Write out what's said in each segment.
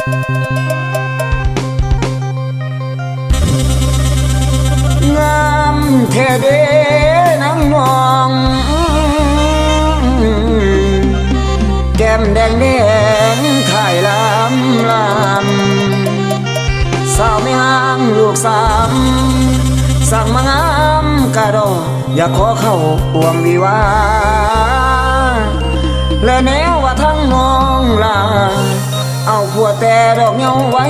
งามแท้เด้นางนองแก้มแดงแดงถ่ายลำสาวไม่ห้างลูกสามสั่งมางามกะดออยากขอเข้าห่วงวิวาและแนวว่าทั้งน้องลาเอาผัวแต่ดอกเหงาไว้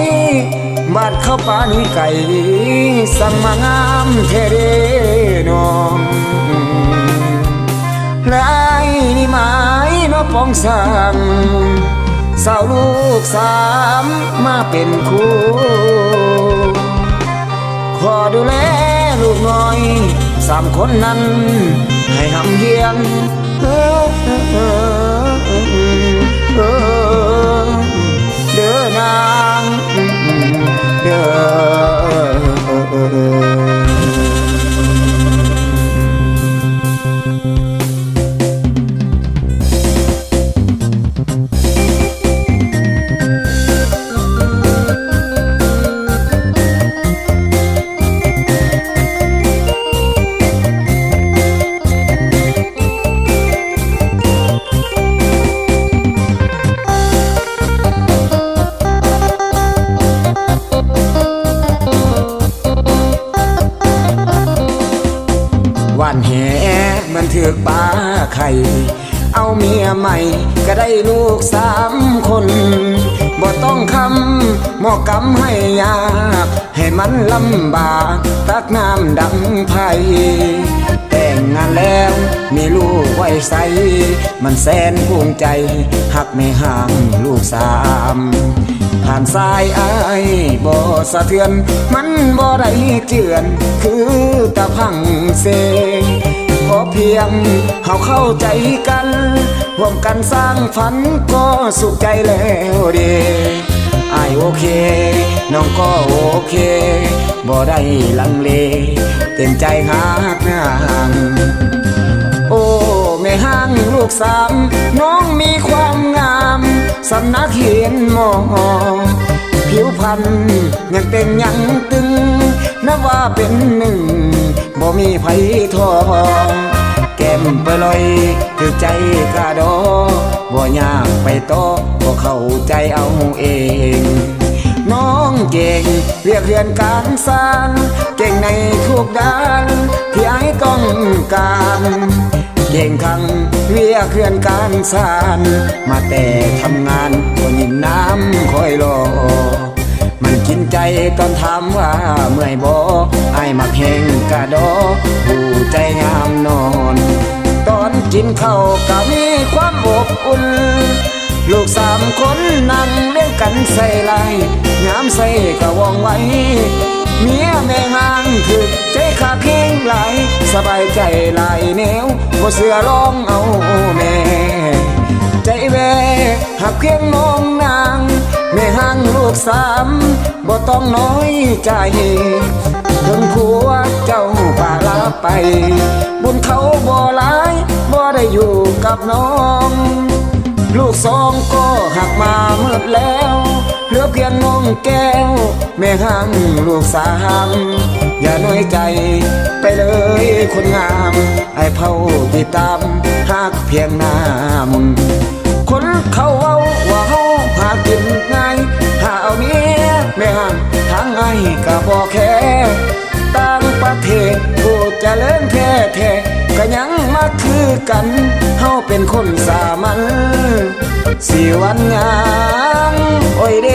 บาดเข้าป่านี้ไก่สั่งมางามเทเดน้องลายนี่หมายน้อปองสั่งสาวลูกสามมาเป็นคู่ขอดูแลลูกน้อยสามคนนั้นให้ทำเฮียงเด้อนางเด้อวันแห่มันถือกปลาไข่เอาเมียใหม่ก็ได้ลูกสามคนบ่ต้องคำหมอกำให้ยากให้มันลำบากตักน้ำดังไผ่แต่งงานแล้วมีลูกไว้ใสมันแสนภูมิใจหักไม่ห่างลูกสามผ่านสายอ้ายบ่สะเทือนมันบ่ได้เจือนคือตะพังเซขอเพียงเฮาเข้าใจกันร่วมกันสร้างฝันก็สุขใจแล้วเด้อ้ายโอเคน้องก็โอเคบ่ได้ลังเลเต็มใจหักนางโอ้แม่ห้างลูกสามน้องมีความงามสำนักเขียนหมอผิวพรรณยังเต่งยังตึงนับว่าเป็นหนึ่งบ่มีไผทอแก้มไปลอยถือใจกะดอบ่ยากไปต่อบ่เข้าใจเอาเองน้องเก่งเรียกเรียนการสร้างเก่งในทุกด้านที่ไอ้ต้องการเก่งขังเรียกเรียนการสร้างมาแต่ทำงานก็ยินน้ำคอยรอมันกินใจตอนถามว่าเมื่อยบ่ไอ้มักแหงกะดอผู้ใจงามนอนตอนกินข้าวก็มีความอบอุ่นลูกสามคนนั่งเลี้ยงกันใส่ไหลงามใส่ก็ว่องไวเมียแม่ห้างถึกใจขาดเพียงไหลสบายใจหลายแนวบ่เสือร้องเอาแม่ใจแวหักเพียงน้องนางแม่ห้างลูกสามบ่ต้องน้อยใจถึงผัวเจ้าป่าลาไปบุญเขาบ่หลายบ่ได้อยู่กับน้องลูกสองก็หักมาเมื่อแล้วเหลือเพียงน้องแก้วแม่ห้างลูกสามอย่าน้อยใจไปเลยคนงามไอ้เผาติดตามหักเพียงน้ำคนเขาเว้าว่าเฮาหากินง่ายหาเอาเมียแม่ห้างทางไงก็บ่แค่ต่างประเทศผู้เจริญแท้ๆก็ยังมาคือกันเฮาเป็นคนสามัญสิวันงามโอ้ยเด้